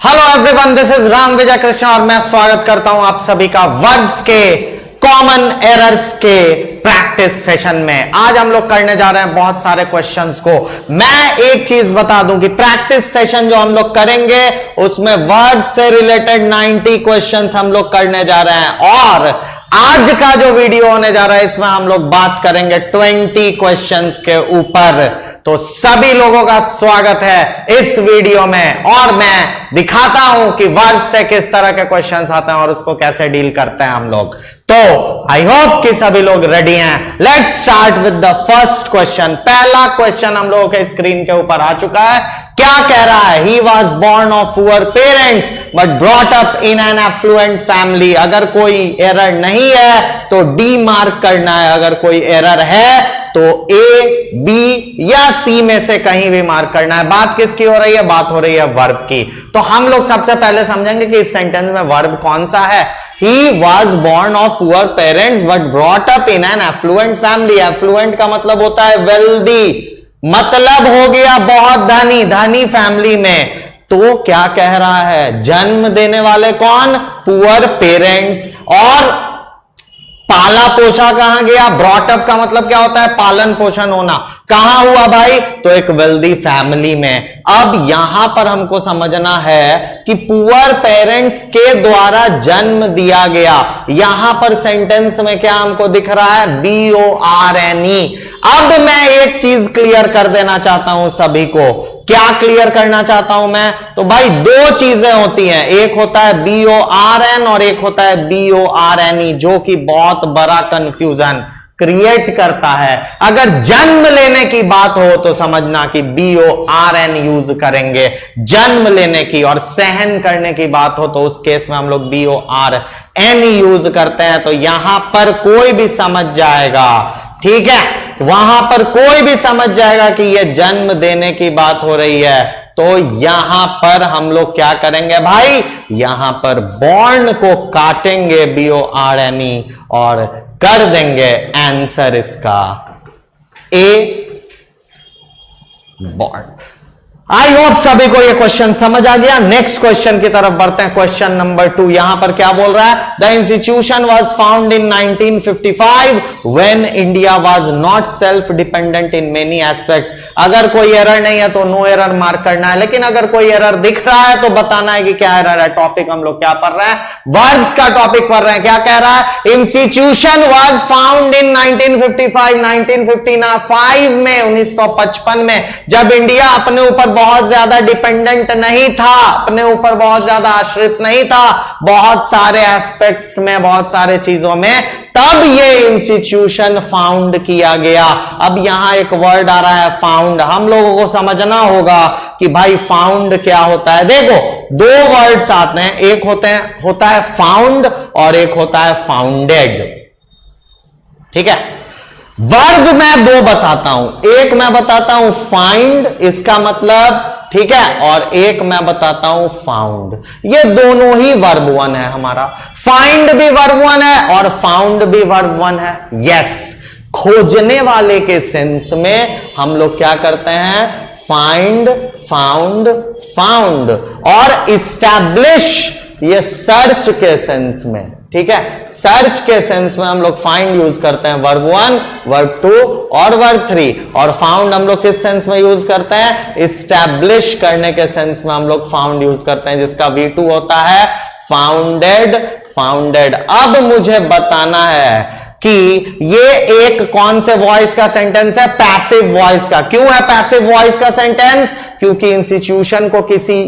Hello everyone, this is Ram Vijay Krishna और मैं स्वागत करता हूं आप सभी का वर्ड्स के कॉमन एरर्स के प्रैक्टिस सेशन में। आज हम लोग करने जा रहे हैं बहुत सारे क्वेश्चंस को। मैं एक चीज बता दूं कि प्रैक्टिस सेशन जो हम लोग करेंगे उसमें वर्ड से रिलेटेड 90 क्वेश्चंस हम लोग करने जा रहे हैं और आज का जो वीडियो होने जा रहा है इसमें हम लोग बात करेंगे 20 क्वेश्चंस के ऊपर। तो सभी लोगों का स्वागत है इस वीडियो में और मैं दिखाता हूं कि वर्ड से किस तरह के क्वेश्चंस आते हैं और उसको कैसे डील करते हैं हम लोग। तो आई होप कि सभी लोग रेडी हैं। Let's start with the first question. पहला क्वेश्चन हम लोगों के स्क्रीन के ऊपर आ चुका है। क्या कह रहा है? He was born of poor parents but brought up in an affluent family. अगर कोई एरर नहीं है तो डी मार्क करना है, अगर कोई एरर है तो ए, बी या सी में से कहीं भी मार्क करना है। बात किसकी हो रही है? बात हो रही है वर्ब की। तो हम लोग सबसे पहले समझेंगे कि इस सेंटेंस में वर्ब कौन सा है। He was born of poor parents but brought up in an affluent family. Affluent का मतलब होता है वेल्दी, मतलब हो गया बहुत धनी, धनी फैमिली में। तो क्या कह रहा है? जन्म देने वाले कौन? Poor parents. और पाला पोषा कहां गया? ब्रॉट अप का मतलब क्या होता है? पालन पोषण होना। कहां हुआ भाई? तो एक वेल्दी फैमिली में। अब यहां पर हमको समझना है कि पुअर पेरेंट्स के द्वारा जन्म दिया गया। यहां पर सेंटेंस में क्या हमको दिख रहा है? BORNE। अब मैं एक चीज क्लियर कर देना चाहता हूं सभी को। क्या क्लियर करना चाहता हूं मैं? तो भाई दो चीजें होती हैं, एक होता है BORN और एक होता है BORNE, जो कि बहुत बड़ा कंफ्यूजन क्रिएट करता है। अगर जन्म लेने की बात हो तो समझना कि BORN यूज करेंगे जन्म लेने की, और सहन करने की बात हो तो उस केस में हम लोग BORN यूज करते हैं। तो यहां पर कोई भी समझ जाएगा, ठीक है, वहां पर कोई भी समझ जाएगा कि यह जन्म देने की बात हो रही है। तो यहां पर हम लोग क्या करेंगे भाई? यहां पर बॉर्न को काटेंगे BORNE और कर देंगे आंसर इसका ए, बॉर्न। आई होप सभी को यह क्वेश्चन समझ आ गया। नेक्स्ट क्वेश्चन की तरफ बढ़ते हैं। क्वेश्चन नंबर 2 यहां पर क्या बोल रहा है? The institution was found in 1955 when India was not self dependent in many aspects. अगर कोई एरर नहीं है तो नो एरर मार्क करना है, लेकिन अगर कोई एरर दिख रहा है तो बताना है कि क्या एरर है। टॉपिक हम लोग क्या पढ़ रहे हैं? वर्ड्स का टॉपिक पढ़ रहे हैं। क्या कह रहा है? इंस्टीट्यूशन वाज फाउंड इन 1955 में 1955 में, जब इंडिया अपने ऊपर बहुत ज्यादा डिपेंडेंट नहीं था, अपने ऊपर बहुत ज्यादा आश्रित नहीं था बहुत सारे एस्पेक्ट्स में, बहुत सारे चीजों में, तब ये इंस्टीट्यूशन फाउंड किया गया। अब यहां एक वर्ड आ रहा है फाउंड। हम लोगों को समझना होगा कि भाई फाउंड क्या होता है। देखो दो वर्ड्स आते हैं, एक होता है फाउंड और एक होता है फाउंडेड, ठीक है। वर्ब मैं दो बताता हूं, एक मैं बताता हूं फाइंड, इसका मतलब, ठीक है, और एक मैं बताता हूं फाउंड। ये दोनों ही वर्ब वन है हमारा। फाइंड भी वर्ब वन है और फाउंड भी वर्ब वन है। यस, खोजने वाले के सेंस में हम लोग क्या करते हैं? Find, found, found. और इस्टैब्लिश ये सर्च के सेंस में, ठीक है, सर्च के सेंस में हम लोग फाइंड यूज करते हैं, वर्ब 1, वर्ब 2 और वर्ब 3। और फाउंड हम लोग किस सेंस में यूज करते हैं? इस्टैब्लिश करने के सेंस में हम लोग फाउंड यूज करते हैं, जिसका V2 होता है फाउंडेड, फाउंडेड। अब मुझे बताना है कि ये एक कौन से वॉइस का सेंटेंस है? पैसिव वॉइस का। क्यों है पैसिव वॉइस का सेंटेंस? क्योंकि इंस्टीट्यूशन को किसी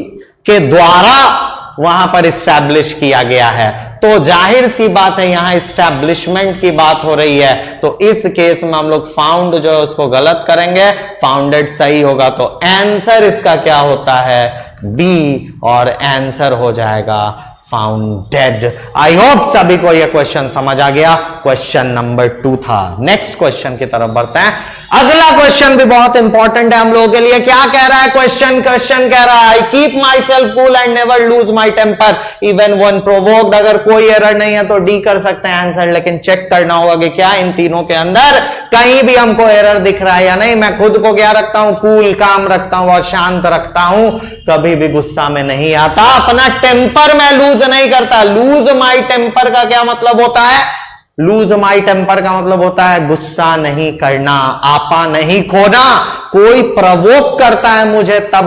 के द्वारा वहां पर इस्टैब्लिश किया गया है। तो जाहिर सी बात है यहां इस्टैब्लिशमेंट की बात हो रही है। तो इस केस में हम लोग फाउंड जो है उसको गलत करेंगे, फाउंडेड सही होगा। तो आंसर इसका क्या होता है? बी, और आंसर हो जाएगा फाउंडेड। आई होप सभी को यह क्वेश्चन समझ आ गया। क्वेश्चन नंबर 2 था। नेक्स्ट क्वेश्चन की तरफ बढ़ते हैं। अगला क्वेश्चन भी बहुत इंपॉर्टेंट है हम लोगों के लिए। क्या कह रहा है क्वेश्चन कह रहा है, I keep myself cool and never lose my temper even when provoked. अगर कोई एरर नहीं है तो डी कर सकते हैं आंसर, लेकिन चेक करना होगा कि क्या इन तीनों के अंदर कहीं भी हमको एरर दिख रहा है या नहीं। मैं खुद को क्या रखता हूं, कूल, काम रखता हूं और शांत रखता हूं, कभी भी गुस्सा में नहीं आता, अपना टेम्पर मैं लूज नहीं करता। लूज माई टेम्पर का क्या मतलब होता है, लूज माई टेम्पर का मतलब होता है गुस्सा नहीं करना, आपा नहीं खोना। कोई प्रवोक करता है मुझे तब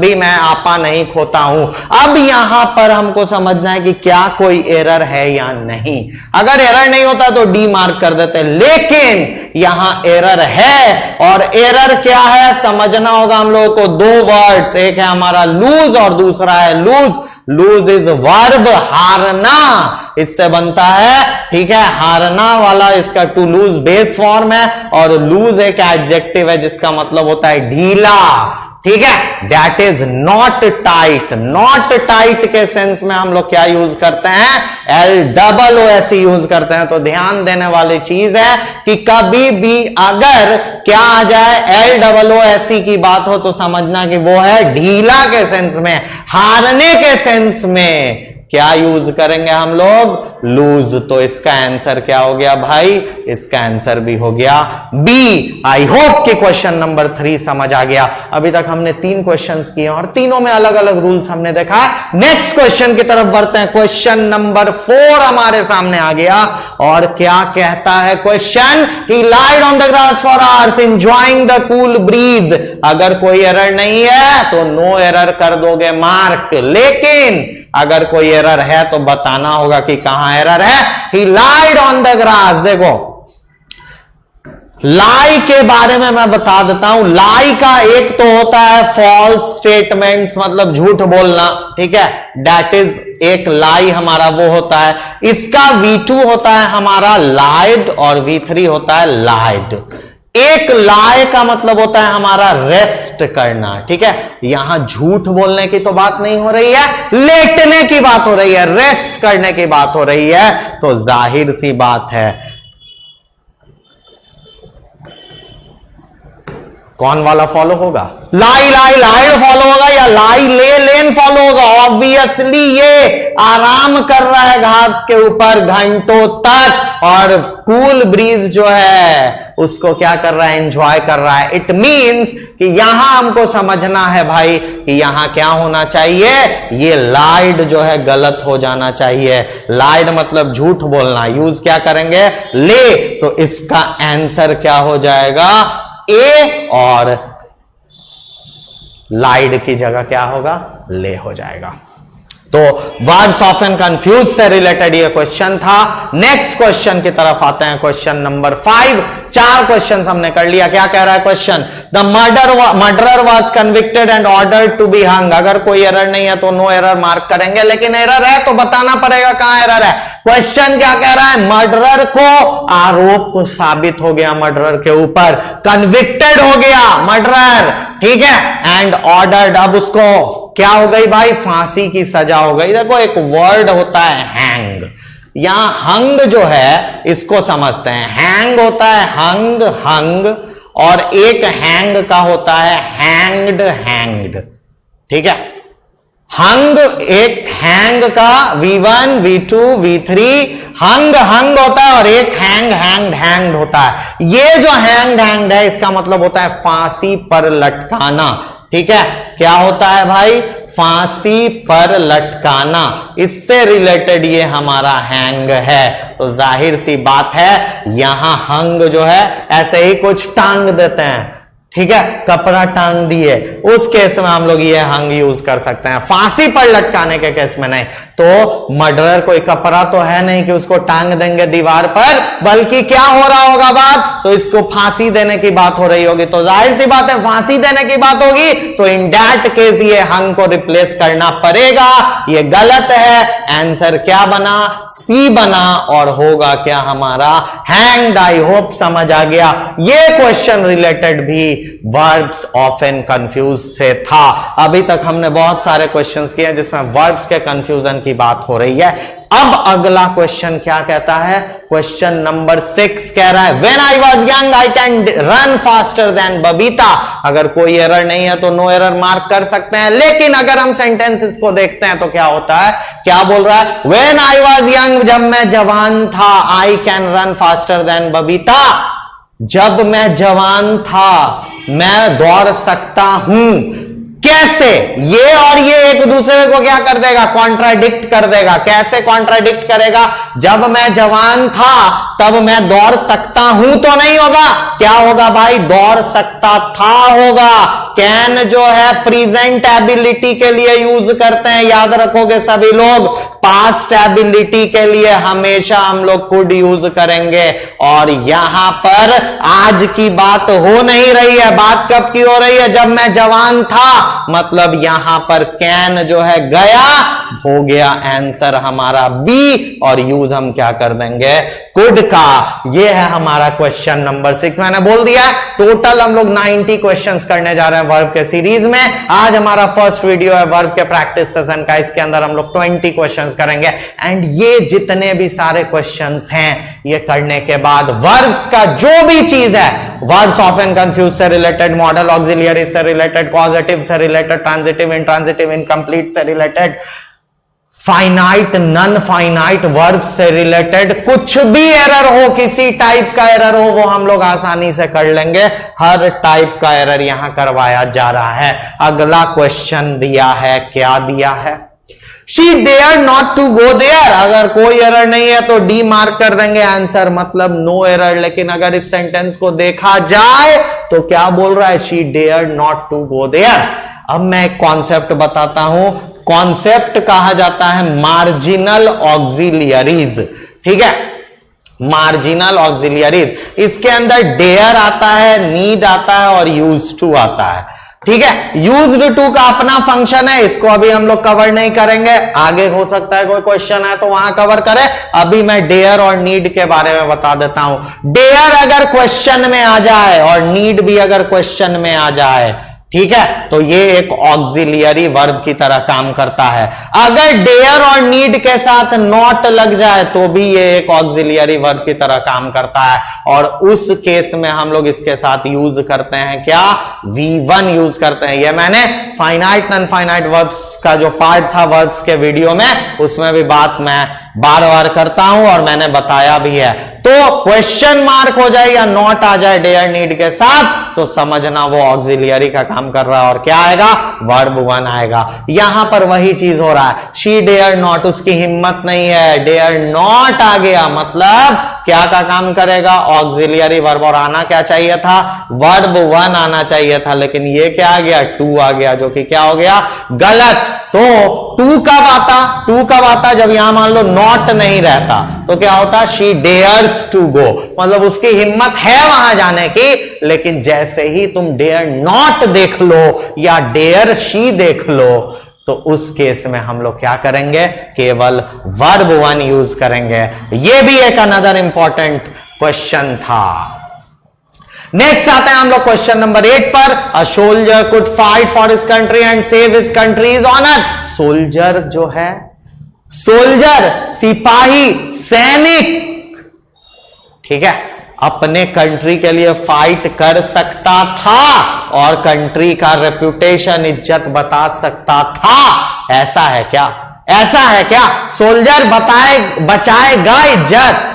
भी मैं आपा नहीं खोता हूं। अब यहां पर हमको समझना है कि क्या कोई एरर है या नहीं। अगर एरर नहीं होता तो डी मार्क कर देते, लेकिन यहां एरर है। और एरर क्या है समझना होगा हम लोगों को। दो वर्ड्स, एक है हमारा लूज और दूसरा है लूज। लूज इज वर्ब, हारना इससे बनता है, ठीक है। हारना वाला इसका टू लूज बेस फॉर्म है, और लूज एक एडजेक्टिव है जिसका मतलब होता है ढीला, ठीक है। That is not tight. Not tight के सेंस में हम लोग क्या यूज करते हैं, LOOS यूज करते हैं। तो ध्यान देने वाली चीज है कि कभी भी अगर क्या आ जाए LOOS की बात हो तो समझना कि वो है ढीला के सेंस में, हारने के सेंस में क्या यूज करेंगे हम लोग, लूज। तो इसका आंसर क्या हो गया भाई, इसका आंसर भी हो गया बी। आई होप कि क्वेश्चन नंबर 3 समझ आ गया। अभी तक हमने 3 क्वेश्चंस किए और तीनों में अलग अलग रूल्स हमने देखा। नेक्स्ट क्वेश्चन की तरफ बढ़ते हैं। क्वेश्चन नंबर 4 हमारे सामने आ गया और क्या कहता है question, he lied on the grass for hours enjoying the cool breeze. अगर कोई एरर नहीं है तो नो एरर कर दोगे मार्क, लेकिन अगर कोई एरर है तो बताना होगा कि कहां एरर है। ही लाइड ऑन द ग्रास। देखो लाई के बारे में मैं बता देता हूं। लाई का एक तो होता है फॉल्स स्टेटमेंट्स, मतलब झूठ बोलना, ठीक है। दैट इज एक लाई हमारा वो होता है। इसका V2 होता है हमारा लाइड और V3 होता है लाइड। एक लाए का मतलब होता है हमारा रेस्ट करना, ठीक है। यहां झूठ बोलने की तो बात नहीं हो रही है, लेटने की बात हो रही है, रेस्ट करने की बात हो रही है। तो जाहिर सी बात है कौन वाला फॉलो होगा, लाई लाई लाइड फॉलो होगा या लाई ले लेन फॉलो होगा। ऑब्वियसली ये आराम कर रहा है घास के ऊपर घंटों तक, और कूल ब्रीज जो है उसको क्या कर रहा है, एंजॉय कर रहा है। इट मींस कि यहां हमको समझना है भाई कि यहां क्या होना चाहिए, ये लाइड जो है गलत हो जाना चाहिए। लाइड मतलब झूठ बोलना, यूज क्या करेंगे, ले। तो इसका आंसर क्या हो जाएगा, ए, और लाइड की जगह क्या होगा, ले हो जाएगा। तो वर्ड्स ऑफन कंफ्यूज से रिलेटेड ये क्वेश्चन था। नेक्स्ट क्वेश्चन की तरफ आते हैं, क्वेश्चन नंबर 5। 4 क्वेश्चन हमने कर लिया। क्या कह रहा है question, the murderer was convicted and ordered to be hung. अगर कोई एरर नहीं है तो नो एरर मार्क करेंगे, लेकिन एरर है तो बताना पड़ेगा कहां एरर है। क्वेश्चन क्या कह रहा है, मर्डरर को आरोप साबित हो गया, मर्डरर के ऊपर कन्विक्टेड हो गया मर्डरर, ठीक है। एंड ऑर्डर्ड, अब उसको क्या हो गई भाई, फांसी की सजा हो गई। देखो एक वर्ड होता है हैंग, यहां हंग जो है इसको समझते हैं। हैंग होता है हंग, हंग, और एक हैंग का होता है हैंग्ड, हैंग्ड, ठीक है। हंग एक हैंग का V1 V2 V3 हंग हंग होता है, और एक हैंग हैंग्ड हैंग्ड होता है। ये जो हैंग्ड हैंग्ड है इसका मतलब होता है फांसी पर लटकाना, ठीक है। क्या होता है भाई, फांसी पर लटकाना, इससे रिलेटेड ये हमारा हैंग है। तो जाहिर सी बात है यहां हंग जो है ऐसे ही कुछ टांग देते हैं, ठीक है, कपड़ा टांग दिए, उस केस में हम लोग ये हंग यूज कर सकते हैं। फांसी पर लटकाने के केस में नहीं। तो मर्डरर कोई कपड़ा तो है नहीं कि उसको टांग देंगे दीवार पर, बल्कि क्या हो रहा होगा बात, तो इसको फांसी देने की बात हो रही होगी। तो जाहिर सी बात है फांसी देने की बात होगी, तो इन दैट केस ये हंग को रिप्लेस करना पड़ेगा। ये गलत है। आंसर क्या बना, सी बना, और होगा क्या हमारा, हैंग्ड। आई होप समझ आ गया। ये क्वेश्चन रिलेटेड भी वर्ब्स ऑफन कंफ्यूज से था। अभी तक हमने बहुत सारे क्वेश्चंस किए हैं जिसमें वर्ब्स के कंफ्यूजन की बात हो रही है। अब अगला क्वेश्चन क्या कहता है? क्वेश्चन नंबर 6 कह रहा है when I was young I can run faster than Babita. अगर कोई एरर नहीं है तो नो एरर मार्क कर सकते हैं, लेकिन अगर हम सेंटेंसेस को देखते हैं तो क्या होता है? क्या बोल रहा है? व्हेन आई वाज यंग, जब मैं जवान था, I can run faster than Babita. जब मैं जवान था मैं दौड़ सकता हूं। कैसे? ये और ये एक दूसरे को क्या कर देगा? कॉन्ट्राडिक्ट कर देगा। कैसे कॉन्ट्राडिक्ट करेगा? जब मैं जवान था तब मैं दौड़ सकता हूं तो नहीं होगा, क्या होगा भाई? दौड़ सकता था होगा। कैन जो है प्रेजेंट एबिलिटी के लिए यूज करते हैं, याद रखोगे सभी लोग। पास्ट एबिलिटी के लिए हमेशा हम लोग कुड यूज करेंगे। और यहां पर आज की बात हो नहीं रही है। बात कब की हो रही है? जब मैं जवान था, मतलब यहां पर कैन जो है गया, हो गया आंसर हमारा बी, और यूज हम क्या कर देंगे? कुड का। ये है हमारा क्वेश्चन नंबर 6। मैंने बोल दिया टोटल हम लोग 90 क्वेश्चंस करने जा रहे हैं वर्ब के सीरीज में। आज हमारा फर्स्ट वीडियो है वर्ब के प्रैक्टिस सेशन का। इसके अंदर हम लोग 20 क्वेश्चंस करेंगे। एंड ये जितने भी सारे क्वेश्चंस हैं, ये करने के बाद वर्ब्स का जो भी चीज है, वर्ब्स ऑफन कंफ्यूज से रिलेटेड, मॉडल ऑक्सिलियरी से रिलेटेड, कॉजेटिव से रिलेटेड, ट्रांजिटिव, इंट्रांजिटिव, इनकम्प्लीट से related, finite, non finite verb से रिलेटेड, कुछ भी एरर हो, किसी टाइप का एरर हो, वो हम लोग आसानी से कर लेंगे। हर टाइप का एरर यहां करवाया जा रहा है। अगला क्वेश्चन दिया है, क्या दिया है? She dared not to go there। अगर कोई एरर नहीं है तो डी मार्क कर देंगे आंसर, मतलब नो एरर। लेकिन अगर इस सेंटेंस को देखा जाए तो क्या बोल रहा है? She dared not to go there। अब मैं एक कॉन्सेप्ट बताता हूं। कॉन्सेप्ट कहा जाता है मार्जिनल ऑक्सिलियरीज। ठीक है, मार्जिनल ऑक्सिलियरीज। इसके अंदर डेयर आता है, नीड आता है और यूज टू आता है। ठीक है, यूज्ड टू का अपना फंक्शन है, इसको अभी हम लोग कवर नहीं करेंगे। आगे हो सकता है कोई क्वेश्चन है तो वहां कवर करें। अभी मैं डेयर और नीड के बारे में बता देता हूं। डेयर अगर क्वेश्चन में आ जाए और नीड भी अगर क्वेश्चन में आ जाए, ठीक है, तो ये एक ऑक्सिलियरी वर्ब की तरह काम करता है। अगर डेयर और नीड के साथ नॉट लग जाए तो भी ये एक ऑक्सिलियरी वर्ब की तरह काम करता है। और उस केस में हम लोग इसके साथ यूज करते हैं क्या? V1 यूज करते हैं। ये मैंने फाइनाइट नॉन फाइनाइट वर्ब्स का जो पार्ट था वर्ब्स के वीडियो में, उसमें भी बात मैं बार बार करता हूं और मैंने बताया भी है। तो क्वेश्चन मार्क हो जाए या नॉट आ जाए डेयर नीड के साथ तो समझना वो ऑक्सिलियरी का काम कर रहा है। और क्या आएगा? वर्ब 1 आएगा। यहां पर वही चीज हो रहा है। शी डेयर नॉट, उसकी हिम्मत नहीं है, डेयर नॉट आ गया, मतलब क्या का काम करेगा? Auxiliary verb. और आना क्या चाहिए था? वर्ब 1 आना चाहिए था, लेकिन ये क्या आ गया? 2 आ गया, जो कि क्या हो गया? गलत। तो 2 कब आता? 2 कब आता? जब यहां मान लो नॉट नहीं रहता तो क्या होता? शी डेयर्स टू गो, मतलब उसकी हिम्मत है वहां जाने की, लेकिन जैसे ही तुम डेयर नॉट देख लो या डेयर शी देख लो तो उस केस में हम लोग क्या करेंगे? केवल वर्ब 1 यूज करेंगे। यह भी एक अनदर इंपॉर्टेंट क्वेश्चन था। नेक्स्ट आते हैं हम लोग क्वेश्चन नंबर 8 पर। A soldier could fight for his country and save his country's honour. Soldier जो है, सोल्जर सिपाही, सैनिक, ठीक है, अपने कंट्री के लिए फाइट कर सकता था और कंट्री का रेपुटेशन, इज्जत बता सकता था। ऐसा है क्या? ऐसा है क्या? सोल्जर बचाएगा इज्जत।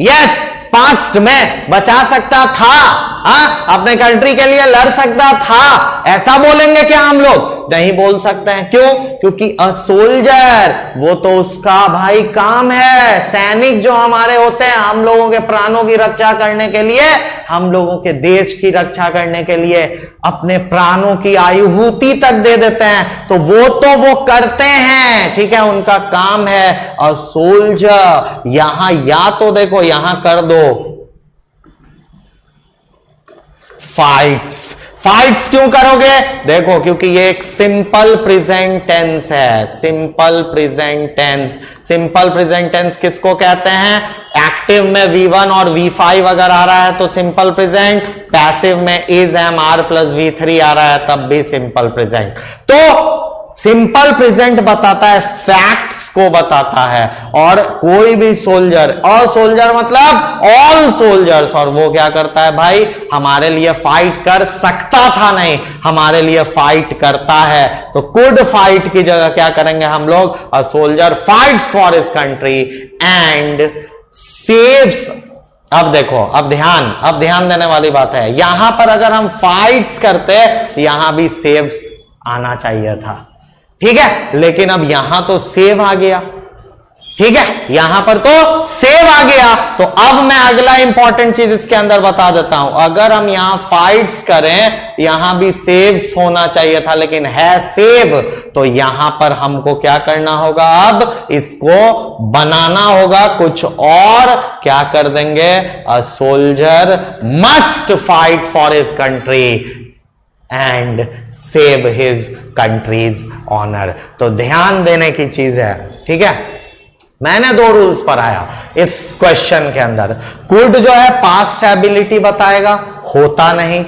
यस, पास्ट में बचा सकता था, अपने कंट्री के लिए लड़ सकता था। ऐसा बोलेंगे क्या हम लोग? नहीं बोल सकते हैं। क्यों? क्योंकि अ सोल्जर, वो तो उसका भाई काम है। सैनिक जो हमारे होते हैं, हम लोगों के प्राणों की रक्षा करने के लिए, हम लोगों के देश की रक्षा करने के लिए अपने प्राणों की आहुति तक दे देते हैं, तो वो करते हैं। ठीक है, उनका काम है अ सोल्जर। यहां या तो देखो, यहां कर दो फाइट्स। फाइट्स क्यों करोगे? देखो क्योंकि ये एक सिंपल प्रेजेंट टेंस है। Simple present tense, simple present tense किसको कहते हैं? एक्टिव में V1 और V5 अगर आ रहा है तो सिंपल प्रेजेंट, पैसिव में is am are plus V3 आ रहा है तब भी सिंपल प्रेजेंट। तो सिंपल प्रेजेंट बताता है, फैक्ट्स को बताता है, और कोई भी सोल्जर, और सोल्जर मतलब ऑल सोल्जर्स, और वो क्या करता है भाई? हमारे लिए फाइट कर सकता था नहीं, हमारे लिए फाइट करता है। तो कुड फाइट की जगह क्या करेंगे हम लोग? A soldier fights for his country and saves. अब देखो, अब ध्यान देने वाली बात है, यहां पर अगर हम फाइट्स करते यहां भी सेव्स आना चाहिए था, ठीक है, लेकिन अब यहां तो सेव आ गया, ठीक है, यहां पर तो सेव आ गया। तो अब मैं अगला इंपॉर्टेंट चीज इसके अंदर बता देता हूं, अगर हम यहां फाइट्स करें, यहां भी सेव्स होना चाहिए था, लेकिन है सेव, तो यहां पर हमको क्या करना होगा? अब इसको बनाना होगा कुछ और, क्या कर देंगे? A soldier must fight for his country and save his country's honour. तो ध्यान देने की चीज है, ठीक है। मैंने दो रूल्स पढ़ाया इस क्वेश्चन के अंदर। कुड जो है पास्ट एबिलिटी बताएगा, होता नहीं।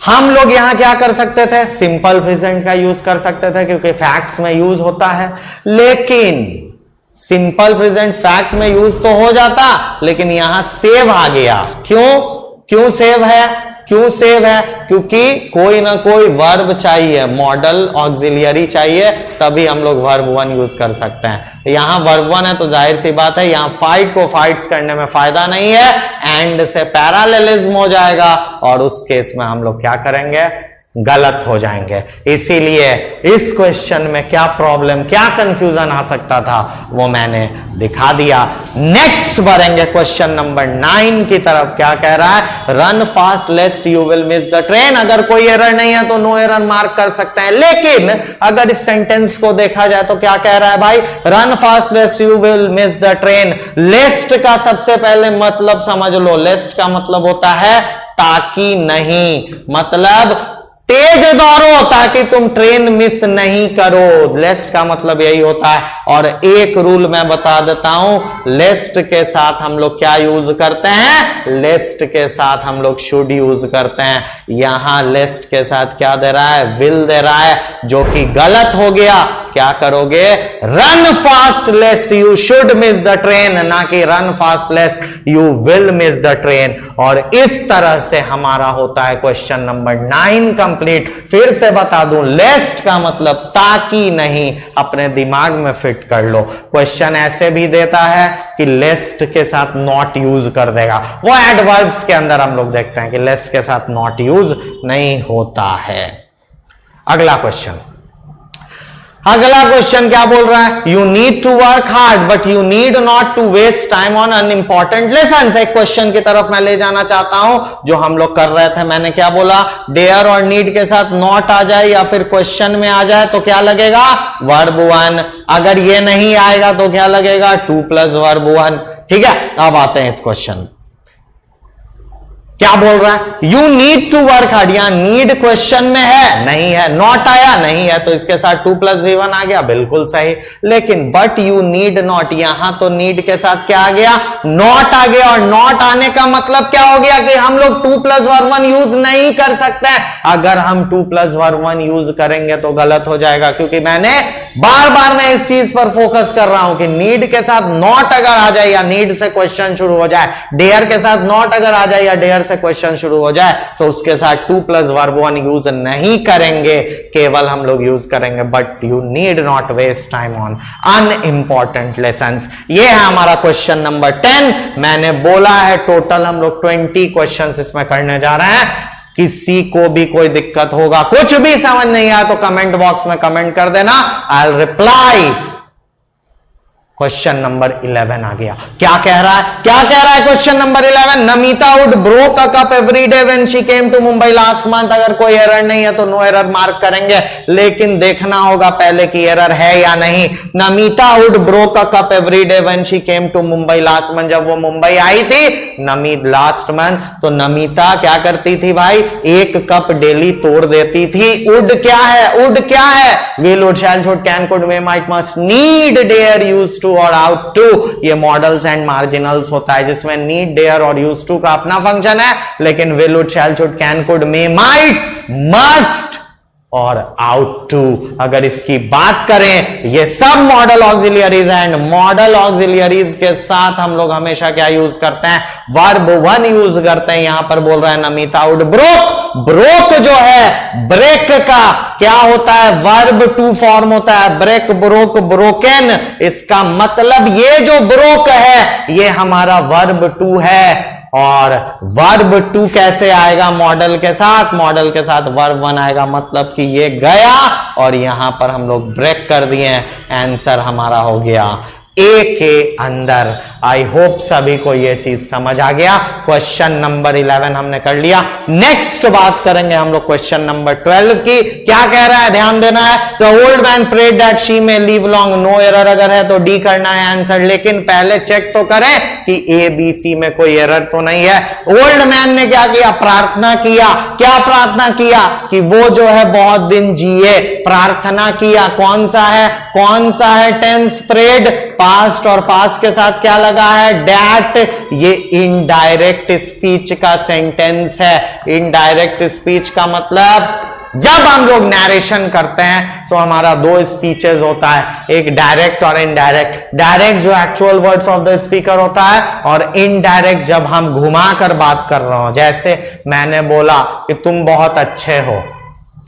हम लोग यहां क्या कर सकते थे? सिंपल प्रेजेंट का यूज कर सकते थे क्योंकि फैक्ट्स में यूज होता है, लेकिन सिंपल प्रेजेंट फैक्ट में यूज तो हो जाता, लेकिन यहां सेव आ गया। क्यों सेव है? क्यों सेव है? क्योंकि कोई ना कोई वर्ब चाहिए, मॉडल ऑक्सिलियरी चाहिए, तभी हम लोग वर्ब वन यूज कर सकते हैं। यहां वर्ब वन है तो जाहिर सी बात है यहां फाइट को फाइट्स करने में फायदा नहीं है, एंड से पैरालेलिज्म हो जाएगा, और उस केस में हम लोग क्या करेंगे? गलत हो जाएंगे। इसीलिए इस क्वेश्चन में क्या प्रॉब्लम, क्या कंफ्यूजन आ सकता था, वो मैंने दिखा दिया। नेक्स्ट बढ़ेंगे क्वेश्चन नंबर 9 की तरफ। क्या कह रहा है? Run fast lest you will miss the train. अगर कोई एरर नहीं है तो नो एरर मार्क कर सकते हैं, लेकिन अगर इस सेंटेंस को देखा जाए तो क्या कह रहा है भाई? Run fast lest you will miss the train. Lest का सबसे पहले मतलब समझ लो। लेस्ट का मतलब होता है ताकि नहीं, मतलब तेज दौड़ो ताकि तुम ट्रेन मिस नहीं करो। लेस्ट का मतलब यही होता है। और एक रूल मैं बता देता हूं, लेस्ट के साथ हम लोग क्या यूज करते हैं? लेस्ट के साथ हम लोग शुड यूज करते हैं। यहां लेस्ट के साथ क्या दे रहा है? विल दे रहा है, जो कि गलत हो गया। क्या करोगे? Run fast lest you should miss the train, ना कि run fast lest you will miss the train. और इस तरह से हमारा होता है क्वेश्चन नंबर 9 कंप्लीट। फिर से बता दूं, लेस्ट का मतलब ताकि नहीं, अपने दिमाग में फिट कर लो। क्वेश्चन ऐसे भी देता है कि लेस्ट के साथ नॉट यूज कर देगा, वो एडवर्ब्स के अंदर हम लोग देखते हैं कि लेस्ट के साथ नॉट यूज नहीं होता है। अगला क्वेश्चन क्या बोल रहा है? You need to work hard but you need not to waste time on unimportant lesson. एक क्वेश्चन की तरफ मैं ले जाना चाहता हूं जो हम लोग कर रहे थे। मैंने क्या बोला? डेयर और नीड के साथ नॉट आ जाए या फिर क्वेश्चन में आ जाए तो क्या लगेगा? Verb one. अगर ये नहीं आएगा तो क्या लगेगा? 2 + वर्ब वन। ठीक है, अब आते हैं इस क्वेश्चन। क्या बोल रहा है? You need to work hard. यहां नीड क्वेश्चन में है, नहीं है। नॉट आया, नहीं है, तो इसके साथ 2 + V1 आ गया, बिल्कुल सही। लेकिन बट यू नीड नॉट, यहां तो नीड के साथ क्या आ गया? नॉट आ गया। और नॉट आने का मतलब क्या हो गया कि हम लोग 2 + वर्ब वन यूज नहीं कर सकते। अगर हम 2 + वर्ब वन यूज करेंगे तो गलत हो जाएगा, क्योंकि मैंने बार बार मैं इस चीज पर फोकस कर रहा हूं कि नीड के साथ नॉट अगर आ जाए या नीड से क्वेश्चन शुरू हो जाए, डेयर के साथ नॉट अगर आ जाए या डेयर से क्वेश्चन शुरू हो जाए, तो उसके साथ 2 + वर्ब वन यूज नहीं करेंगे, केवल हम लोग यूज करेंगे but you need not waste time on unimportant lessons. ये है हमारा क्वेश्चन नंबर 10। मैंने बोला है टोटल हम लोग 20 क्वेश्चन इसमें करने जा रहे हैं। किसी को भी कोई दिक्कत होगा, कुछ भी समझ नहीं आया तो कमेंट बॉक्स में कमेंट कर देना, I will reply. Question number 11 आ गया। क्या कह रहा है, क्या कह रहा है question number 11? Namita would broke a cup every day when she came to Mumbai last month. अगर कोई एरर नहीं है तो नो एरर मार्क करेंगे, लेकिन देखना होगा पहले कि एरर है या नहीं। Namita would broke a cup every day when she came to Mumbai last month. जब वो मुंबई आई थी लास्ट मंथ, तो नमिता क्या करती थी भाई? एक कप डेली तोड़ देती थी। वुड क्या है? वुड क्या है? Will, would, shall, should, can, could, may, might, must, need, dare, use to और आउट टू। ये मॉडल्स एंड मार्जिनल्स होता है, जिसमें नीड, डेयर और यूज टू का अपना फंक्शन है, लेकिन will, would, shall, should, can, could, may, might, must और आउट टू अगर इसकी बात करें, ये सब modal auxiliaries and modal auxiliaries के साथ हम लोग हमेशा क्या यूज करते हैं? वर्ब वन यूज करते हैं। यहां पर बोल रहा है नमिता वुड ब्रोक। ब्रोक जो है ब्रेक का क्या होता है? वर्ब टू फॉर्म होता है। Break, broke, broken. इसका मतलब ये जो ब्रोक है ये हमारा वर्ब टू है। और वर्ब टू कैसे आएगा मॉडल के साथ? मॉडल के साथ वर्ब वन आएगा, मतलब कि ये गया और यहां पर हम लोग ब्रेक कर दिए। आंसर हमारा हो गया ए के अंदर। आई होप सभी को यह चीज समझ आ गया। क्वेश्चन नंबर 11 हमने कर लिया। नेक्स्ट बात करेंगे हम लोग क्वेश्चन नंबर 12 की। क्या कह रहा है? ध्यान देना है। The old man prayed that she may live long. No error अगर है तो डी करना है आंसर, लेकिन पहले चेक तो करें कि ए बी सी में कोई एरर तो नहीं है। ओल्ड मैन ने क्या किया? प्रार्थना किया। क्या प्रार्थना किया? कि वो जो है बहुत दिन जिए। प्रार्थना किया। कौन सा है? कौन सा है टेंस? प्रेड, पास्ट, और पास्ट के साथ क्या लगा है? डैट। ये इनडायरेक्ट स्पीच का सेंटेंस है। इनडायरेक्ट स्पीच का मतलब जब हम लोग नैरेशन करते हैं तो हमारा दो स्पीचेस होता है, एक डायरेक्ट और इनडायरेक्ट। डायरेक्ट जो actual words of the speaker होता है, और इनडायरेक्ट जब हम घुमा कर बात कर रहे हो। जैसे मैंने बोला कि तुम बहुत अच्छे हो,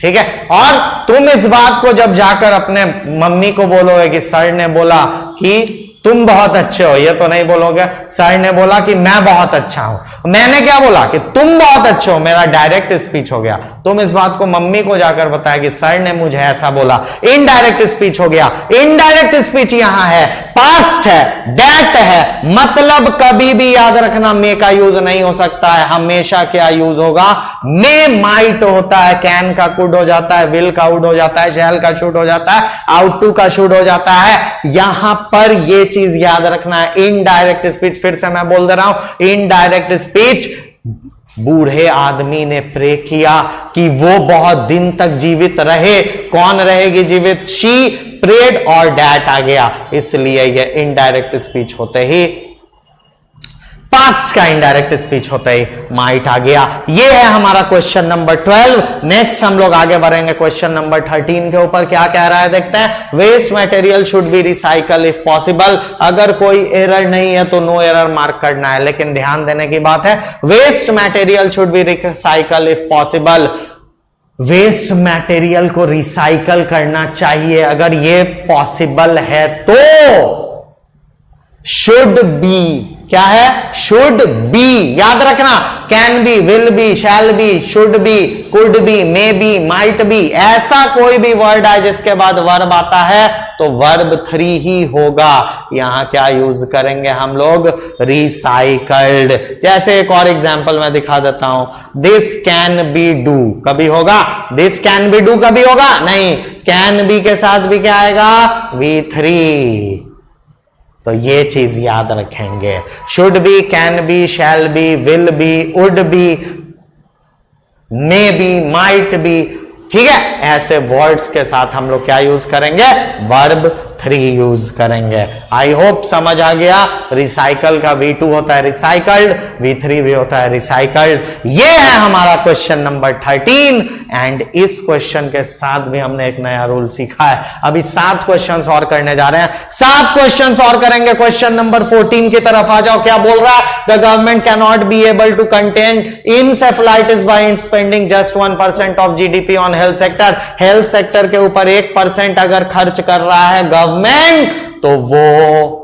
ठीक है, और तुम इस बात को जब जाकर अपने मम्मी को बोलोगे कि सर ने बोला कि तुम बहुत अच्छे हो, ये तो नहीं बोलोगे सर ने बोला कि मैं बहुत अच्छा हूं। मैंने क्या बोला? कि तुम बहुत अच्छे हो। मेरा डायरेक्ट स्पीच हो गया। तुम इस बात को मम्मी को जाकर बताया कि सर ने मुझे ऐसा बोला, इनडायरेक्ट स्पीच हो गया। इनडायरेक्ट स्पीच यहां है, पास्ट है, दैट है, मतलब कभी भी याद रखना मे का यूज नहीं हो सकता है। हमेशा क्या यूज होगा? मे, माइट होता है, कैन का कुड हो जाता है, विल का वुड हो जाता है, शैल का शुड हो जाता है, आउट टू का शुड हो जाता है। यहां पर ये चीज याद रखना है। इनडायरेक्ट स्पीच, फिर से मैं बोल दे रहा हूं, इनडायरेक्ट स्पीच, बूढ़े आदमी ने प्रे किया कि वो बहुत दिन तक जीवित रहे। कौन रहेगी जीवित? शी प्रेड और डैट आ गया, इसलिए ये इनडायरेक्ट स्पीच होते ही, पास्ट का इनडायरेक्ट स्पीच होता है, माइट आ गया। ये है हमारा क्वेश्चन नंबर 12। नेक्स्ट हम लोग आगे बढ़ेंगे क्वेश्चन नंबर 13 के ऊपर। क्या कह रहा है देखते हैं। Waste material should be recycle if possible. अगर कोई एरर नहीं है तो नो एरर मार्क करना है, लेकिन ध्यान देने की बात है, waste material should be recycle if possible. Waste material को रिसाइकल करना चाहिए अगर ये पॉसिबल है तो। शुड बी क्या है? शुड बी, याद रखना। Can be, will be, shall be, should be, could be, may be, might be, ऐसा कोई भी वर्ड है जिसके बाद वर्ब आता है तो वर्ब 3 ही होगा। यहां क्या यूज करेंगे हम लोग? रिसाइकल्ड। जैसे एक और एग्जांपल मैं दिखा देता हूं। दिस कैन बी डू कभी होगा? दिस कैन बी डू कभी होगा? नहीं। कैन बी के साथ भी क्या आएगा? V3। तो ये चीज याद रखेंगे। Should be, can be, shall be, will be, would be, may be, might be, ठीक है। ऐसे वर्ड्स के साथ हम लोग क्या यूज करेंगे? वर्ब 3 यूज करेंगे। आई होप समझ आ गया। रिसाइकल का V2 होता है रिसाइकल्ड, V3 भी होता है रिसाइकल्ड। ये है हमारा क्वेश्चन नंबर 13। एंड इस क्वेश्चन के साथ भी हमने एक नया रूल सीखा है। अभी 7 क्वेश्चंस और करने जा रहे हैं। 7 क्वेश्चंस और करेंगे। क्वेश्चन नंबर 14 की तरफ आ जाओ। क्या बोल रहा है? The government can not be able to contain encephalitis by spending just 1% of GDP on health sector. Health sector के ऊपर 1% अगर खर्च कर रहा है गवर्नमेंट तो वो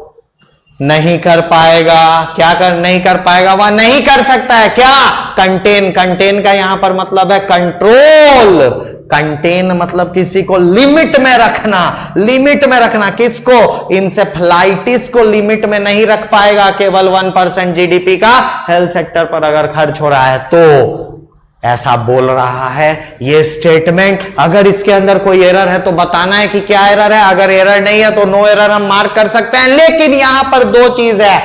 नहीं कर पाएगा। क्या कर नहीं कर पाएगा? वह नहीं कर सकता है। क्या? कंटेन। कंटेन का यहां पर मतलब है कंट्रोल। कंटेन मतलब किसी को लिमिट में रखना। लिमिट में रखना किसको? इंसेफ्लाइटिस को लिमिट में नहीं रख पाएगा। केवल 1% जीडीपी का हेल्थ सेक्टर पर अगर खर्च हो रहा है तो ऐसा बोल रहा है ये स्टेटमेंट। अगर इसके अंदर कोई एरर है तो बताना है कि क्या एरर है। अगर एरर नहीं है तो नो एरर हम मार्क कर सकते हैं। लेकिन यहां पर दो चीज है।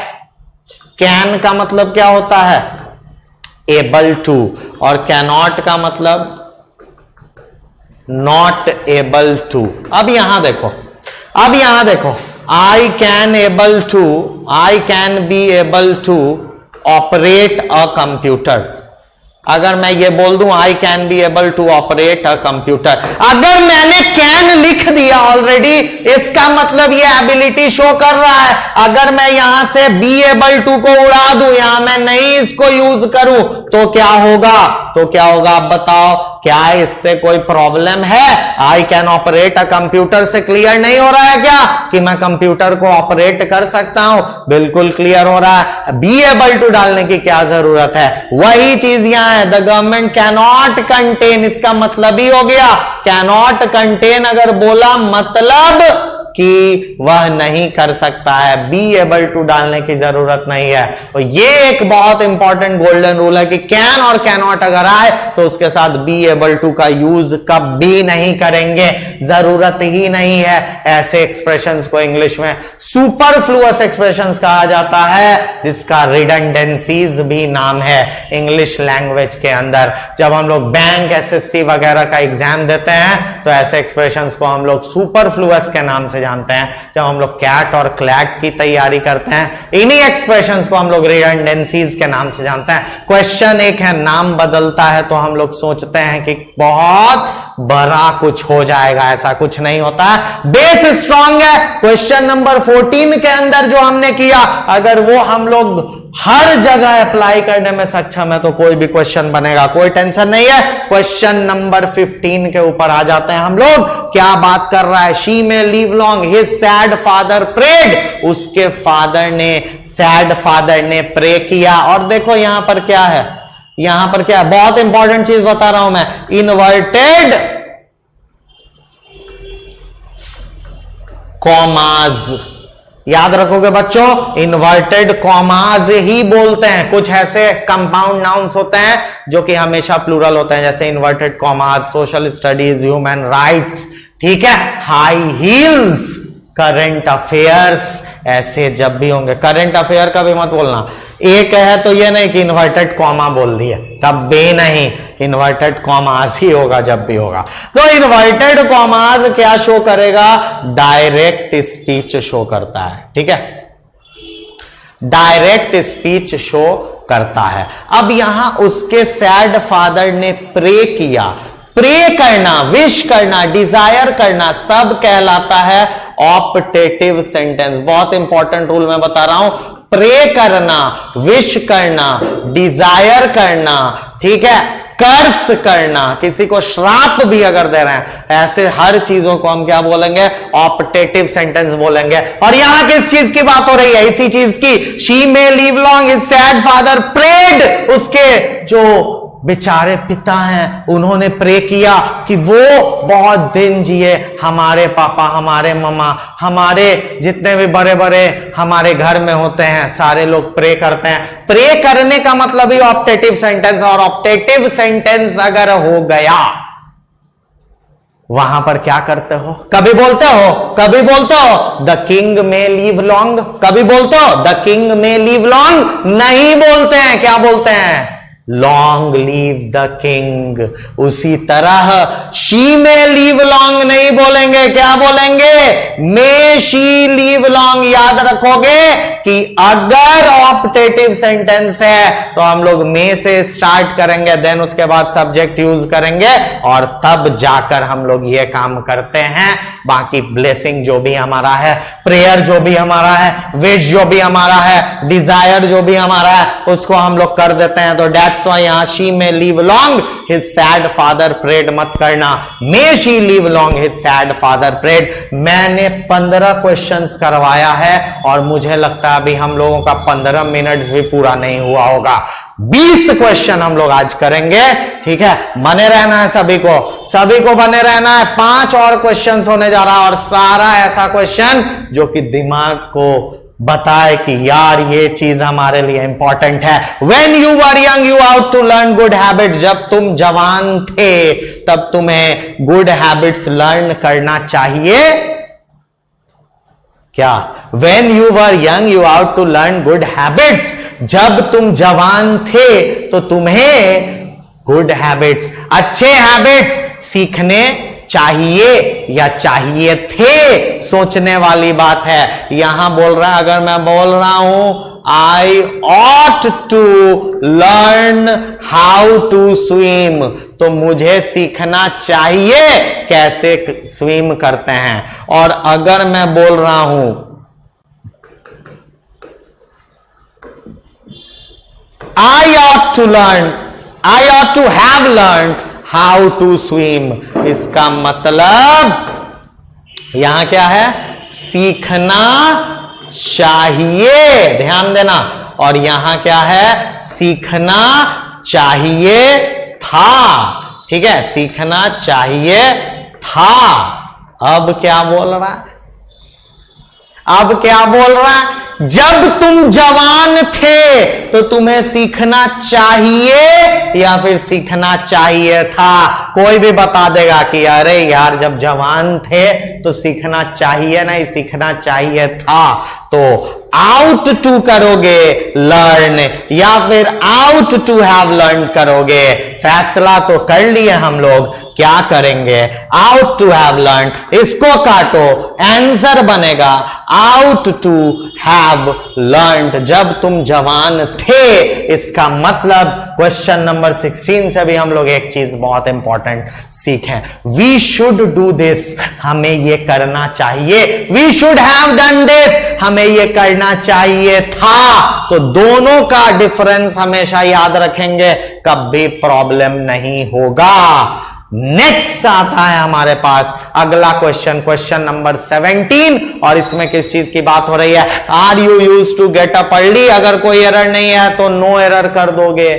कैन का मतलब क्या होता है? Able to. और कैनॉट का मतलब नॉट एबल टू। अब यहां देखो, अब यहां देखो, I can able to, I can be able to operate a computer. अगर मैं ये बोल दूं I can be able to operate a computer, अगर मैंने कैन लिख दिया ऑलरेडी, इसका मतलब ये एबिलिटी शो कर रहा है। अगर मैं यहां से बी एबल टू को उड़ा दूं, यहां मैं नहीं इसको यूज करूं, तो क्या होगा? तो क्या होगा आप बताओ? क्या इससे कोई प्रॉब्लम है? I can operate a computer से क्लियर नहीं हो रहा है क्या कि मैं कंप्यूटर को ऑपरेट कर सकता हूं? बिल्कुल क्लियर हो रहा है। बी एबल टू डालने की क्या जरूरत है? वही चीज यहां है। द गवर्नमेंट कैनॉट कंटेन, इसका मतलब ही हो गया कैनॉट कंटेन। अगर बोला मतलब कि वह नहीं कर सकता है। बी एबल टू डालने की जरूरत नहीं है। और ये एक बहुत इंपॉर्टेंट गोल्डन रूल है कि कैन और कैनॉट अगर आए तो उसके साथ बी एबल टू का यूज कभी नहीं करेंगे, जरूरत ही नहीं है। ऐसे एक्सप्रेशंस को इंग्लिश में सुपरफ्लुअस एक्सप्रेशंस कहा जाता है, जिसका रिडंडेंसीज भी नाम है इंग्लिश लैंग्वेज के अंदर। जब हम लोग बैंक, एसएससी वगैरह का एग्जाम देते हैं तो ऐसे एक्सप्रेशंस को हम लोग सुपरफ्लुअस के नाम से जानते हैं। जब हम लोग कैट और क्लैट की तैयारी करते हैं, इन्हीं एक्सप्रेशंस को हम लोग रिडंडेंसीज के नाम से जानते हैं। क्वेश्चन एक है, नाम बदलता है तो हम लोग सोचते हैं कि बहुत बड़ा कुछ हो जाएगा, ऐसा कुछ नहीं होता है। बेस स्ट्रांग है। क्वेश्चन नंबर 14 के अंदर जो हमने किया, अगर वो हम लोग हर जगह अप्लाई करने में सक्षम है तो कोई भी क्वेश्चन बनेगा, कोई टेंशन नहीं है। क्वेश्चन नंबर 15 के ऊपर आ जाते हैं हम लोग। क्या बात कर रहा है? She may live long, his sad father prayed. उसके फादर ने, सैड फादर ने प्रे किया। और देखो यहां पर क्या है, यहां पर क्या है, बहुत इंपॉर्टेंट चीज बता रहा हूं मैं। इन्वर्टेड कॉमाज, याद रखोगे बच्चों, इन्वर्टेड कॉमाज ही बोलते हैं। कुछ ऐसे कंपाउंड नाउन्स होते हैं जो कि हमेशा प्लूरल होते हैं, जैसे inverted commas, social studies, human rights, ठीक है, हाई हील्स, करंट अफेयर्स, ऐसे जब भी होंगे। करंट अफेयर का भी मत बोलना। एक है तो ये नहीं कि इन्वर्टेड कॉमा बोल दिए, तब भी नहीं, इन्वर्टेड कॉमाज ही होगा जब भी होगा। तो इन्वर्टेड कॉमाज क्या शो करेगा? डायरेक्ट स्पीच शो करता है, ठीक है, डायरेक्ट स्पीच शो करता है। अब यहां उसके सैड फादर ने प्रे किया। प्रे करना, विश करना, डिजायर करना, सब कहलाता है ऑप्टेटिव सेंटेंस। बहुत इंपॉर्टेंट रूल मैं बता रहा हूं। प्रे करना, विश करना, डिजायर करना, ठीक है, कर्स करना, किसी को श्राप भी अगर दे रहे हैं, ऐसे हर चीजों को हम क्या बोलेंगे? ऑप्टेटिव सेंटेंस बोलेंगे। और यहां किस चीज की बात हो रही है? इसी चीज की। She may live long, his sad father prayed. उसके जो बेचारे पिता हैं, उन्होंने प्रे किया कि वो बहुत दिन जिए। हमारे पापा, हमारे मम्मा, हमारे जितने भी बड़े बड़े हमारे घर में होते हैं, सारे लोग प्रे करते हैं। प्रे करने का मतलब ही ऑप्टेटिव सेंटेंस। और ऑप्टेटिव सेंटेंस अगर हो गया, वहां पर क्या करते हो? कभी बोलते हो, कभी बोलते हो the king may live long? कभी बोलते हो the king may live long? नहीं बोलते हैं। क्या बोलते हैं? Long leave the king. उसी तरह शी में लीव लॉन्ग नहीं बोलेंगे, क्या बोलेंगे? मे शी लीव लॉन्ग। याद रखोगे कि अगर ऑप्टेटिव सेंटेंस है तो हम लोग मे से स्टार्ट करेंगे, देन उसके बाद सब्जेक्ट यूज करेंगे और तब जाकर हम लोग ये काम करते हैं। बाकी ब्लेसिंग जो भी हमारा है, प्रेयर जो भी हमारा है, विश जो भी हमारा है, डिजायर जो भी हमारा है, उसको हम लोग कर देते हैं। तो डेट्स व्हाई यहां she may live long his sad father prayed मत करना, may she live long his sad father prayed. मैं मैंने 15 क्वेश्चंस करवाया है और मुझे लगता है अभी हम लोगों का 15 मिनट्स भी पूरा नहीं हुआ होगा। 20 क्वेश्चन हम लोग आज करेंगे, ठीक है। बने रहना है सभी को बने रहना है। 5 और क्वेश्चंस होने जा रहा है और सारा ऐसा क्वेश्चन जो कि दिमाग को बताए कि यार ये चीज हमारे लिए इंपॉर्टेंट है। When you were young, you out to learn good habits। जब तुम जवान थे तब तुम्हें गुड हैबिट्स लर्न करना चाहिए क्या? When you were young, you out to learn good habits। जब तुम जवान थे तो तुम्हें गुड हैबिट्स, अच्छे हैबिट्स सीखने चाहिए या चाहिए थे, सोचने वाली बात है। यहां बोल रहा है, अगर मैं बोल रहा हूं I ought to learn how to swim, तो मुझे सीखना चाहिए कैसे स्विम करते हैं। और अगर मैं बोल रहा हूं I ought to learn, I ought to have learn how to swim, इसका मतलब यहां क्या है? सीखना चाहिए, ध्यान देना। और यहां क्या है? सीखना चाहिए था, ठीक है, सीखना चाहिए था। अब क्या बोल रहा है? अब क्या बोल रहा है? जब तुम जवान थे तो तुम्हें सीखना चाहिए या फिर सीखना चाहिए था? कोई भी बता देगा कि अरे यार जब जवान थे तो सीखना चाहिए नहीं, सीखना चाहिए था। तो आउट टू करोगे लर्न या फिर आउट टू हैव लर्न करोगे? फैसला तो कर लिए हम लोग, क्या करेंगे? आउट टू हैव लर्न, इसको काटो, आंसर बनेगा आउट टू हैव लर्न। जब तुम जवान थे, इसका मतलब क्वेश्चन नंबर 16 से भी हम लोग एक चीज बहुत इंपॉर्टेंट सीखें। वी शुड डू दिस, हमें ये करना चाहिए। We should have done this, हमें ये करना चाहिए था। तो दोनों का डिफरेंस हमेशा याद रखेंगे, कभी प्रॉब्लम नहीं होगा। नेक्स्ट आता है हमारे पास अगला क्वेश्चन, क्वेश्चन नंबर 17, और इसमें किस चीज की बात हो रही है? Are you use to get up early? अगर कोई एरर नहीं है तो नो एरर कर दोगे,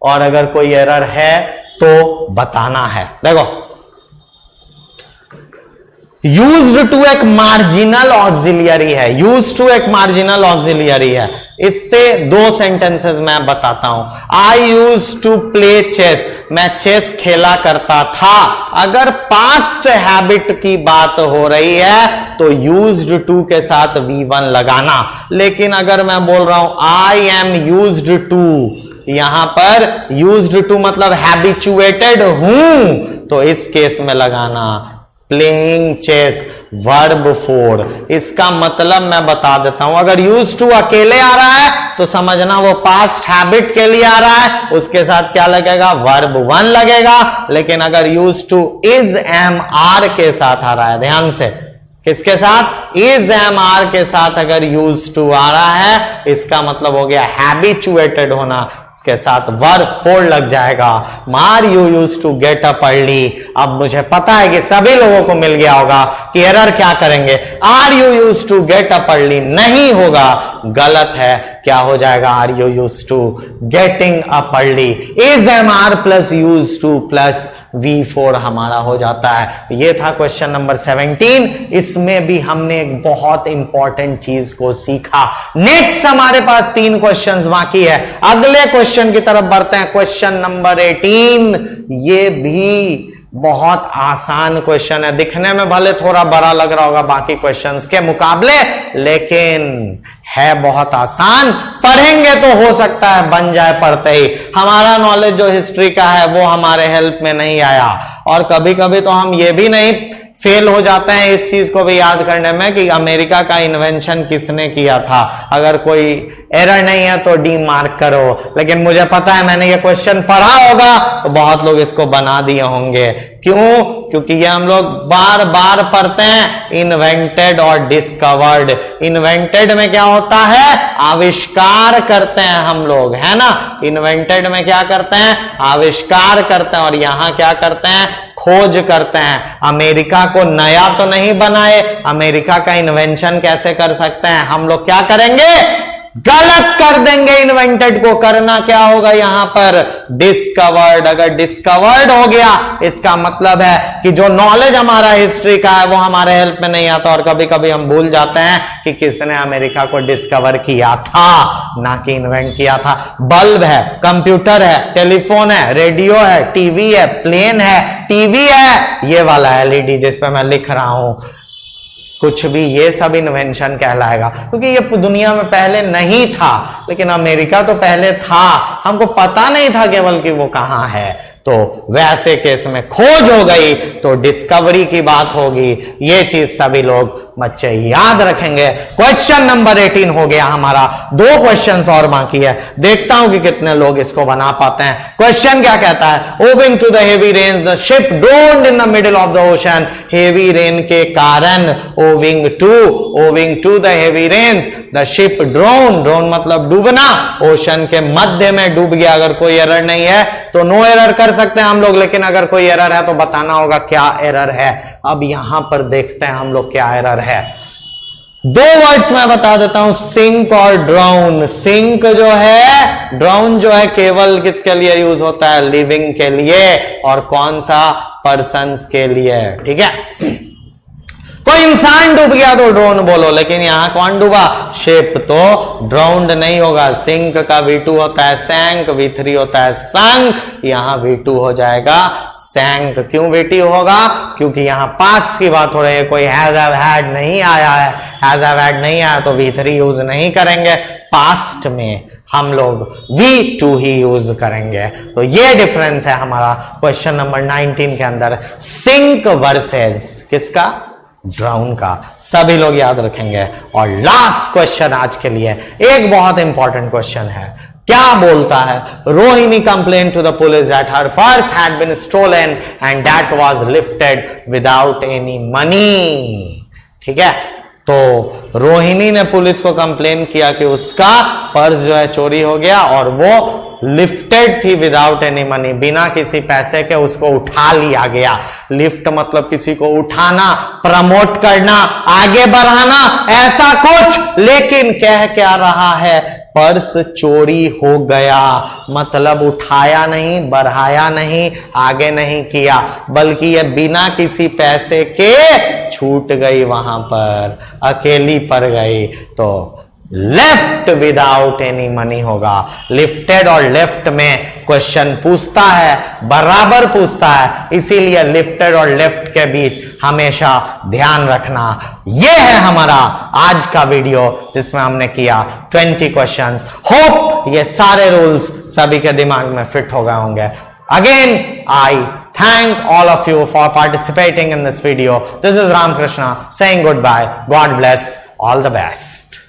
और अगर कोई एरर है तो बताना है। देखो, यूज्ड टू एक मार्जिनल ऑक्सिलियरी है, यूज्ड टू एक मार्जिनल ऑक्सिलियरी है। इससे 2 सेंटेंसेस मैं बताता हूं। आई यूज टू प्ले चेस, मैं चेस खेला करता था। अगर पास्ट हैबिट की बात हो रही है तो यूज्ड टू के साथ V1 लगाना। लेकिन अगर मैं बोल रहा हूं आई एम यूज्ड टू, यहां पर यूज्ड टू मतलब हैबिचुएटेड हूं, तो इस केस में लगाना प्लेइंग चेस वर्ब 4। इसका मतलब मैं बता देता हूं, अगर यूज टू अकेले आ रहा है तो समझना वो पास्ट हैबिट के लिए आ रहा है, उसके साथ क्या लगेगा? वर्ब 1 लगेगा। लेकिन अगर use to is am are के साथ आ रहा है, ध्यान से, किसके साथ? इज एम आर के साथ अगर यूज टू आ रहा है, इसका मतलब हो गया हैबिचुएटेड होना, इसके साथ वर्ब 4 लग जाएगा। मार you use to get up early. अब मुझे पता है कि सभी लोगों को मिल गया होगा कि एरर क्या करेंगे? Are you use to get up early नहीं होगा, गलत है। क्या हो जाएगा? Are you use to getting up early. Is am are plus use to plus V4 हमारा हो जाता है। ये था क्वेश्चन नंबर 17। इसमें भी हमने एक बहुत इंपॉर्टेंट चीज को सीखा। नेक्स्ट हमारे पास 3 क्वेश्चंस बाकी है। अगले क्वेश्चन की तरफ बढ़ते हैं, क्वेश्चन नंबर 18। ये भी बहुत आसान क्वेश्चन है, दिखने में भले थोड़ा बड़ा लग रहा होगा बाकी क्वेश्चंस के मुकाबले, लेकिन है बहुत आसान। पढ़ेंगे तो हो सकता है बन जाए पढ़ते ही। हमारा नॉलेज जो हिस्ट्री का है वो हमारे हेल्प में नहीं आया, और कभी कभी तो हम ये भी नहीं फेल हो जाते हैं इस चीज को भी याद करने में कि अमेरिका का इन्वेंशन किसने किया था। अगर कोई एरर नहीं है तो डी मार्क करो। लेकिन मुझे पता है मैंने ये क्वेश्चन पढ़ा होगा तो बहुत लोग इसको बना दिए होंगे क्यों? क्योंकि ये हम लोग बार बार पढ़ते हैं, इन्वेंटेड और डिस्कवर्ड। इन्वेंटेड में क्या होता है? आविष्कार करते हैं हम लोग, है ना। इन्वेंटेड में क्या करते हैं? आविष्कार करते हैं। और यहां क्या करते हैं? खोज करते हैं। अमेरिका को नया तो नहीं बनाए, अमेरिका का इन्वेंशन कैसे कर सकते हैं? हम लोग क्या करेंगे? गलत कर देंगे। इन्वेंटेड को करना क्या होगा यहां पर? डिस्कवर्ड। अगर डिस्कवर्ड हो गया, इसका मतलब है कि जो नॉलेज हमारा हिस्ट्री का है वो हमारे हेल्प में नहीं आता, और कभी कभी हम भूल जाते हैं कि किसने अमेरिका को डिस्कवर किया था, ना कि इन्वेंट किया था। बल्ब है, कंप्यूटर है, टेलीफोन है, रेडियो है, टीवी है, प्लेन है, टीवी है, ये वाला एलईडी जिस पे मैं लिख रहा हूं, कुछ भी, ये सब इन्वेंशन कहलाएगा, क्योंकि ये दुनिया में पहले नहीं था। लेकिन अमेरिका तो पहले था, हमको पता नहीं था केवल कि वो कहां है। तो वैसे केस में खोज हो गई तो डिस्कवरी की बात होगी। ये चीज सभी लोग बच्चे याद रखेंगे। क्वेश्चन नंबर 18 हो गया हमारा। 2 क्वेश्चंस और बाकी है, देखता हूं कि कितने लोग इसको बना पाते हैं। क्वेश्चन क्या कहता है? Owing to the heavy rains the ship drowned in the middle of the ocean. Heavy rain के कारण, owing to the heavy rains the ship drown, drown मतलब डूबना, ओशन के मध्य में डूब गया। अगर कोई एरर नहीं है तो नो एरर कर सकते हैं हम लोग, लेकिन अगर कोई एरर है तो बताना होगा क्या एरर है। अब यहां पर देखते हैं हम लोग क्या एरर है। 2 वर्ड्स मैं बता देता हूं, सिंक और ड्राउन। सिंक जो है, ड्राउन जो है केवल किसके लिए यूज होता है? लिविंग के लिए। और कौन सा? पर्सन्स के लिए, ठीक है। कोई इंसान डूब गया तो ड्रोन बोलो, लेकिन यहां कौन डूबा? शिप, तो ड्राउंड नहीं होगा। सिंक का V2 होता है सैंक, V3 होता है संक, यहां V2 हो जाएगा सैंक। क्यों V2 होगा? क्योंकि यहां पास्ट की बात हो रही है, कोई हैज हैव हैड नहीं आया है। हैज हैव हैड नहीं आया तो V3 यूज नहीं करेंगे, पास्ट में हम लोग V2 ही यूज करेंगे। तो ये डिफरेंस है हमारा क्वेश्चन नंबर 19 के अंदर, सिंक वर्सेस किसका? ड्राउन का। सभी लोग याद रखेंगे। और लास्ट क्वेश्चन आज के लिए एक बहुत इंपॉर्टेंट क्वेश्चन है। क्या बोलता है? Rohini complain to the police that her purse had been stolen and that was lifted without any money. ठीक है, तो रोहिणी ने पुलिस को कंप्लेन किया कि उसका पर्स जो है चोरी हो गया और वो लिफ्टेड थी विदाउट एनी मनी, बिना किसी पैसे के उसको उठा लिया गया। लिफ्ट मतलब किसी को उठाना, प्रमोट करना, आगे बढ़ाना, ऐसा कुछ। लेकिन कह क्या रहा है? पर्स चोरी हो गया, मतलब उठाया नहीं, बढ़ाया नहीं, आगे नहीं किया, बल्कि ये बिना किसी पैसे के छूट गई, वहां पर अकेली पड़ गई। तो लेफ्ट विदाउट एनी मनी होगा। लिफ्टेड और लेफ्ट में क्वेश्चन पूछता है, बराबर पूछता है, इसीलिए लिफ्टेड और लेफ्ट के बीच हमेशा ध्यान रखना। यह है हमारा आज का वीडियो जिसमें हमने किया 20 क्वेश्चंस। होप ये सारे रूल्स सभी के दिमाग में फिट हो गए होंगे। Again, I thank all of you for participating in this video. This is Ram Krishna saying goodbye. God bless. All the best.